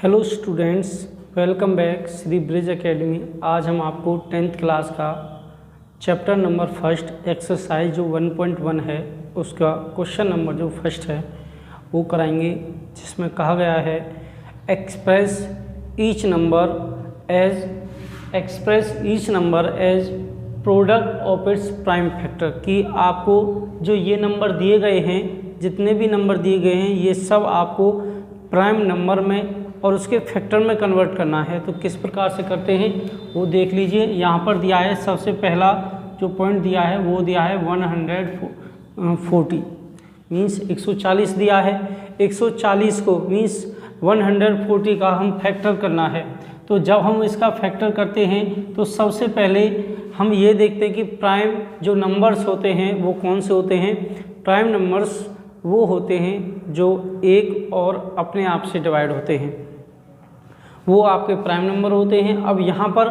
Hello students, welcome back Shri bridge academy. आज हम आपको 10th क्लास का चैप्टर नंबर फर्स्ट एक्सरसाइज जो 1.1 है उसका क्वेश्चन नंबर जो फर्स्ट है वो कराएंगे, जिसमें कहा गया है express each number as product of its prime factor. कि आपको जो ये नंबर दिए गए हैं, जितने भी नंबर दिए गए हैं, ये सब आपको प्राइम नंबर में और उसके फैक्टर में कन्वर्ट करना है। तो किस प्रकार से करते हैं वो देख लीजिए। यहाँ पर दिया है, सबसे पहला जो पॉइंट दिया है वो दिया है 140 मीन्स 140 दिया है। 140 को मीन्स 140 का हम फैक्टर करना है। तो जब हम इसका फैक्टर करते हैं तो सबसे पहले हम ये देखते हैं कि प्राइम जो नंबर्स होते हैं वो कौन से होते हैं। प्राइम नंबर्स वो होते हैं जो एक और अपने आप से डिवाइड होते हैं, वो आपके प्राइम नंबर होते हैं। अब यहाँ पर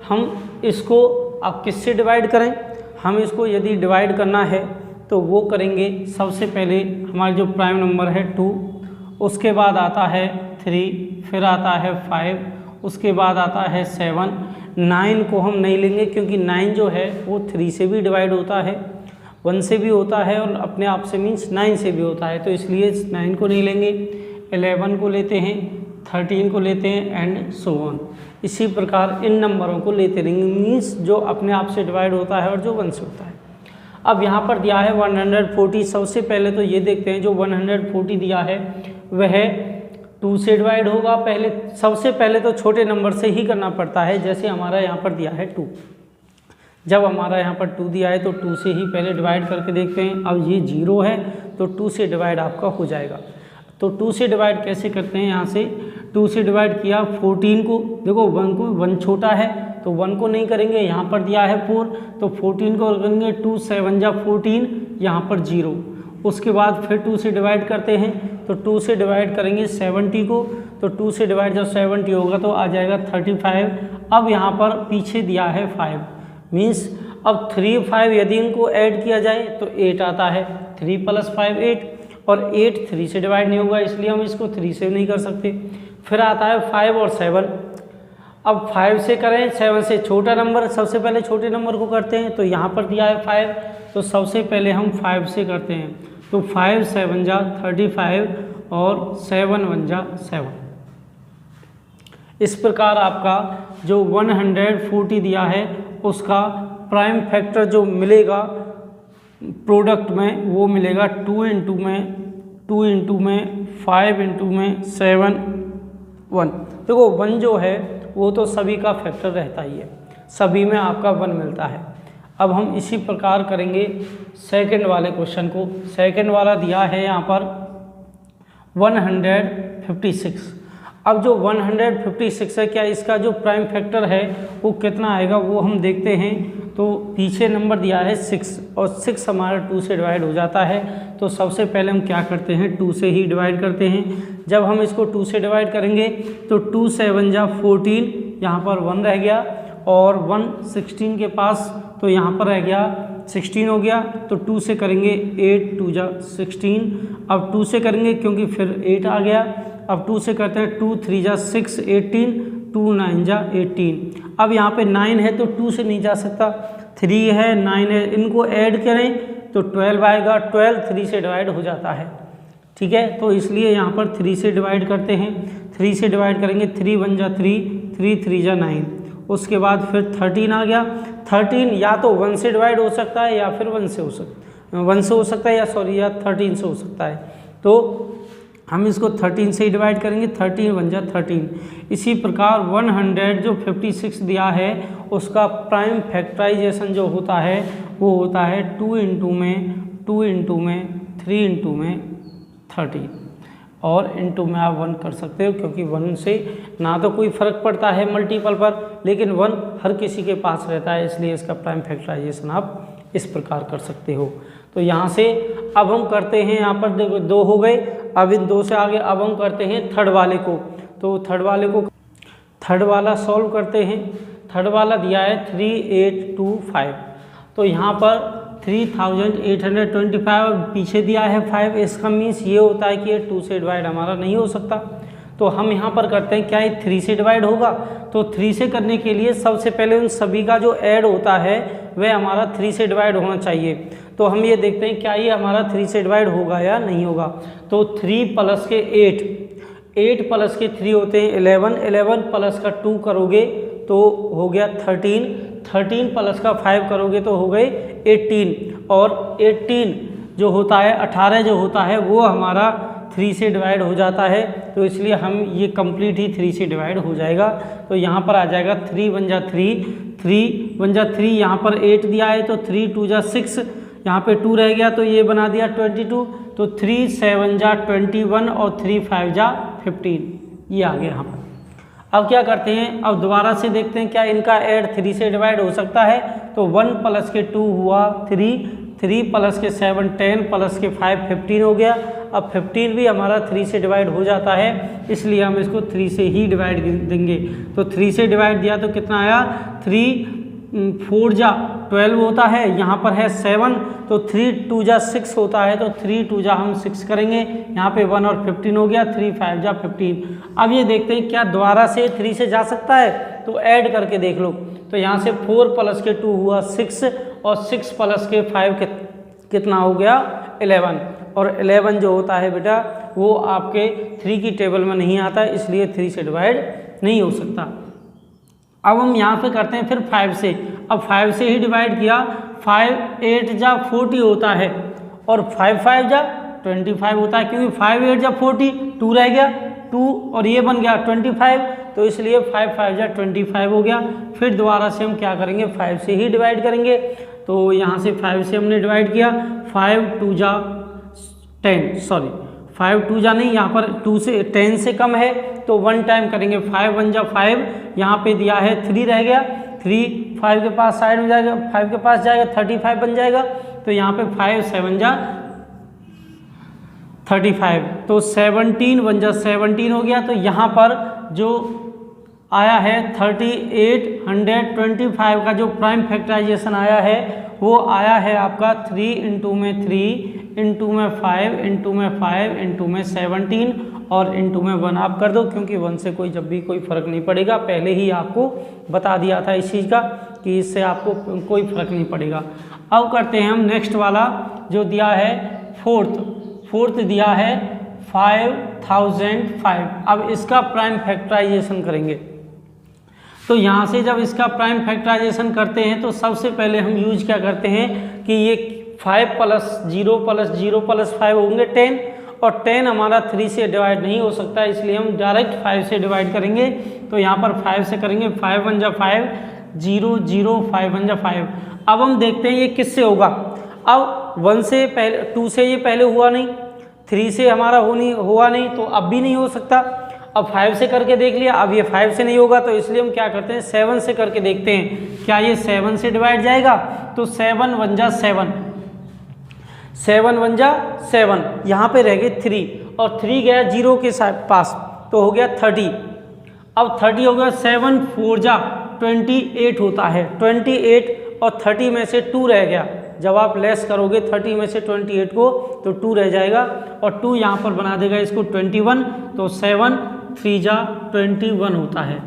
हम इसको अब किससे डिवाइड करें। हम इसको यदि डिवाइड करना है तो वो करेंगे, सबसे पहले हमारा जो प्राइम नंबर है 2, उसके बाद आता है 3, फिर आता है 5, उसके बाद आता है 7। 9 को हम नहीं लेंगे क्योंकि 9 जो है वो 3 से भी डिवाइड होता है, 1 से भी होता है और अपने आप से मीन्स 9 से भी होता है, तो इसलिए 9 को नहीं लेंगे। 11 को लेते हैं, 13 को लेते हैं एंड सो ऑन। इसी प्रकार इन नंबरों को लेते रहेंगे, मीन्स जो अपने आप से डिवाइड होता है और जो 1 से होता है। अब यहाँ पर दिया है 140। सबसे पहले तो ये देखते हैं जो 140 दिया है वह 2 से डिवाइड होगा। सबसे पहले तो छोटे नंबर से ही करना पड़ता है। जैसे हमारा यहाँ पर दिया है 2, जब हमारा यहाँ पर 2 दिया है तो 2 से ही पहले डिवाइड करके देखते हैं। अब ये 0 है तो 2 से डिवाइड आपका हो जाएगा। तो 2 से डिवाइड कैसे करते हैं, यहाँ से 2 से डिवाइड किया 14 को, देखो 1 छोटा है तो 1 को नहीं करेंगे। यहाँ पर दिया है 4 तो 14 को करेंगे 2 7 जा 14, यहाँ पर 0। उसके बाद फिर 2 से डिवाइड करते हैं तो 2 से डिवाइड करेंगे 70 को, तो 2 से डिवाइड जब 70 होगा तो आ जाएगा 35। अब यहाँ पर पीछे दिया है 5 मीन्स अब 3 5 यदि इनको ऐड किया जाए तो 8 आता है। 3 + 5 8 और 8 3 से डिवाइड नहीं होगा, इसलिए हम इसको 3 से नहीं कर सकते। फिर आता है 5 और 7। अब 5 से करें, 7 से छोटा नंबर, सबसे पहले छोटे नंबर को करते हैं। तो यहाँ पर दिया है 5 तो सबसे पहले हम 5 से करते हैं। तो 5 7 जा 35 और 7 1 जा 7। इस प्रकार आपका जो 140 दिया है उसका प्राइम फैक्टर जो मिलेगा प्रोडक्ट में वो मिलेगा 2 इंटू में 5 इंटू में 7 1। देखो 1 जो है वो तो सभी का फैक्टर रहता ही है, सभी में आपका 1 मिलता है। अब हम इसी प्रकार करेंगे सेकंड वाले क्वेश्चन को। सेकंड वाला दिया है यहाँ पर 156। अब जो 156 है, क्या इसका जो प्राइम फैक्टर है वो कितना आएगा वो हम देखते हैं। तो पीछे नंबर दिया है 6 और 6 हमारा 2 से डिवाइड हो जाता है। तो सबसे पहले हम क्या करते हैं, 2 से ही डिवाइड करते हैं। जब हम इसको 2 से डिवाइड करेंगे तो 2 7 जा 14, यहाँ पर 1 रह गया और 1 16 के पास, तो यहाँ पर रह गया 16 हो गया। तो 2 से करेंगे 8 2 जा 16। अब 2 से करेंगे क्योंकि फिर 8 आ गया। अब 2 से करते हैं 2 3 जा 6 18, 2 9 जा 18। अब यहाँ पे 9 है तो 2 से नहीं जा सकता, 3 है 9 है, इनको ऐड करें तो 12 आएगा। 12 3 से डिवाइड हो जाता है, ठीक है। तो इसलिए यहाँ पर 3 से डिवाइड करते हैं। 3 से डिवाइड करेंगे 3 1 जा 3, 3 3 जा 9। उसके बाद फिर 13 आ गया। 13 या तो 1 से डिवाइड हो सकता है या फिर 1 से हो सकता है या 13 से हो सकता है। तो हम इसको 13 से ही डिवाइड करेंगे। 13 1 जा 13। इसी प्रकार 156 दिया है उसका प्राइम फैक्टराइजेशन जो होता है वो होता है 2 इंटू में 3 इंटू में 13 और इंटू में आप 1 कर सकते हो, क्योंकि 1 से ना तो कोई फ़र्क पड़ता है मल्टीपल पर, लेकिन 1 हर किसी के पास रहता है, इसलिए इसका प्राइम फैक्टराइजेशन आप इस प्रकार कर सकते हो। तो यहाँ से अब हम करते हैं, यहाँ पर देखो 2 हो गए। अब इन 2 से आगे अब हम करते हैं थर्ड वाले को। तो थर्ड वाला सॉल्व करते हैं। थर्ड वाला दिया है 3825। तो यहाँ पर 3825 पीछे दिया है 5। इसका मीन्स ये होता है कि ये 2 से डिवाइड हमारा नहीं हो सकता। तो हम यहाँ पर करते हैं क्या ये 3 से डिवाइड होगा, तो 3 से करने के लिए सबसे पहले उन सभी का जो ऐड होता है वह हमारा 3 से डिवाइड होना चाहिए। तो हम ये देखते हैं क्या ये हमारा 3 से डिवाइड होगा या नहीं होगा। तो 3 प्लस के 8 प्लस के 3 होते हैं 11 प्लस का 2 करोगे तो हो गया 13 प्लस का 5 करोगे तो हो गए 18, और 18 जो होता है 18 जो होता है वो हमारा 3 से डिवाइड हो जाता है। तो इसलिए हम ये कंप्लीट ही 3 से डिवाइड हो जाएगा। तो यहाँ पर आ जाएगा 3 1 जा 3, यहाँ पर 8 दिया है तो 3 2 जा 6, यहाँ पे 2 रह गया तो ये बना दिया 22, तो 3 7 जा 21 और 3 5 जा 15, ये आ गया यहाँ पर। अब क्या करते हैं, अब दोबारा से देखते हैं क्या इनका ऐड 3 से डिवाइड हो सकता है। तो 1 प्लस के 2 हुआ 3 प्लस के 7 10 प्लस के 5 15 हो गया। अब 15 भी हमारा 3 से डिवाइड हो जाता है, इसलिए हम इसको 3 से ही डिवाइड देंगे। तो 3 से डिवाइड दिया तो कितना आया, 3 4 जा 12 होता है, यहाँ पर है 7, तो 3 2 जा 6 होता है, तो 3 2 जा हम 6 करेंगे, यहाँ पे 1 और 15 हो गया, 3 5 जा 15। अब ये देखते हैं क्या दोबारा से 3 से जा सकता है, तो ऐड करके देख लो। तो यहाँ से 4 प्लस के 2 हुआ 6 और 6 प्लस के 5 कितना हो गया 11, और 11 जो होता है बेटा वो आपके 3 की टेबल में नहीं आता है, इसलिए 3 से डिवाइड नहीं हो सकता। अब हम यहाँ पे करते हैं फिर 5 से। अब 5 से ही डिवाइड किया, 5 8 जा 40 होता है और 5 5 जा 25 होता है, क्योंकि 5 8 जा 40, 2 रह गया 2 और ये बन गया 25, तो इसलिए 5 5 जा 25 हो गया। फिर दोबारा से हम क्या करेंगे, 5 से ही डिवाइड करेंगे। तो यहाँ से 5 से हमने डिवाइड किया, 5 2 जा 10, सॉरी 5 2 जा नहीं, यहाँ पर 2 से 10 से कम है तो 1 टाइम करेंगे, 5 1 जा 5, यहाँ पे दिया है 3 रह गया, 3 5 के पास साइड में जाएगा, 5 के पास जाएगा 35 बन जाएगा, तो यहाँ पे 5 7 जा 35, तो 17 1 जा 17 हो गया। तो यहाँ पर जो आया है 3825 का जो प्राइम फैक्टराइजेशन आया है वो आया है आपका 3 इंटू में 3 इंटू में 5 इंटू में 5 इंटू में 17 और इंटू में 1 आप कर दो, क्योंकि 1 से कोई जब भी कोई फ़र्क नहीं पड़ेगा, पहले ही आपको बता दिया था इस चीज़ का कि इससे आपको कोई फ़र्क नहीं पड़ेगा। अब करते हैं हम नेक्स्ट वाला जो दिया है फोर्थ दिया है 5005। अब इसका प्राइम फैक्टराइजेशन करेंगे। तो यहाँ से जब इसका प्राइम फैक्टराइजेशन करते हैं तो सबसे पहले हम यूज क्या करते हैं कि ये 5 प्लस 0 प्लस 0 प्लस 5 होंगे 10, और 10 हमारा 3 से डिवाइड नहीं हो सकता, इसलिए हम डायरेक्ट 5 से डिवाइड करेंगे। तो यहाँ पर 5 से करेंगे, 5 1 जा 5 0 0 5 1 जा 5। अब हम देखते हैं ये किससे होगा। अब 1 से पहले 2 से ये पहले हुआ नहीं, 3 से हमारा हुआ नहीं, तो अब भी नहीं हो सकता। अब 5 से करके देख लिया, अब ये 5 से नहीं होगा, तो इसलिए हम क्या करते हैं 7 से करके देखते हैं क्या ये 7 से डिवाइड जाएगा। तो 7 1 जा 7 7 1 जा 7, यहाँ पे रह गए 3 और 3 गया 0 के पास, तो हो गया 30। अब 30 हो गया, 7 4 जा 28 होता है, 28 और 30 में से 2 रह गया। जब आप लेस करोगे 30 में से 28 को तो 2 रह जाएगा, और 2 यहाँ पर बना देगा इसको 21, तो 7 3 जा 21 होता है।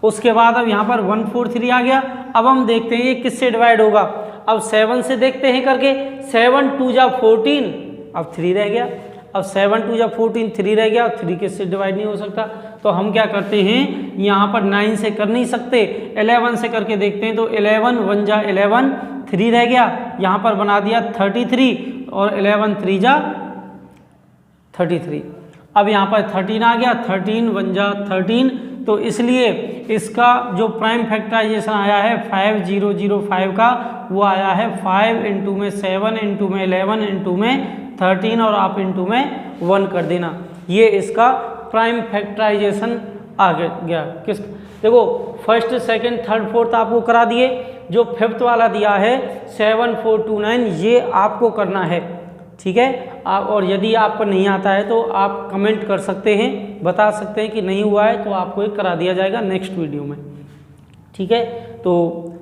उसके बाद अब यहाँ पर 1 4 3 आ गया। अब हम देखते हैं ये किससे डिवाइड होगा। अब 7 से देखते हैं करके, 7 2 जा 14, अब 3 रह गया। अब 7 2 जा 14, 3 रह गया, 3 किससे डिवाइड नहीं हो सकता। तो हम क्या करते हैं, यहाँ पर 9 से कर नहीं सकते, 11 से करके देखते हैं। तो 11 1 जा 11, 3 रह गया, यहाँ पर बना दिया 33, और 11 3 जा 33। अब यहाँ पर 13 आ गया, 13 1 जा 13, तो इसलिए इसका जो प्राइम फैक्टराइजेशन आया है 5005 का, वो आया है 5 इंटू में 7 इंटू में 11 इंटू में 13, और आप इंटू में 1 कर देना। ये इसका प्राइम फैक्टराइजेशन आ गया। किस देखो, फर्स्ट सेकंड थर्ड फोर्थ आपको करा दिए, जो फिफ्थ वाला दिया है 7429 ये आपको करना है, ठीक है। आप और यदि आपको नहीं आता है तो आप कमेंट कर सकते हैं, बता सकते हैं कि नहीं हुआ है, तो आपको ये करा दिया जाएगा नेक्स्ट वीडियो में, ठीक है। तो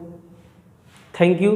थैंक यू।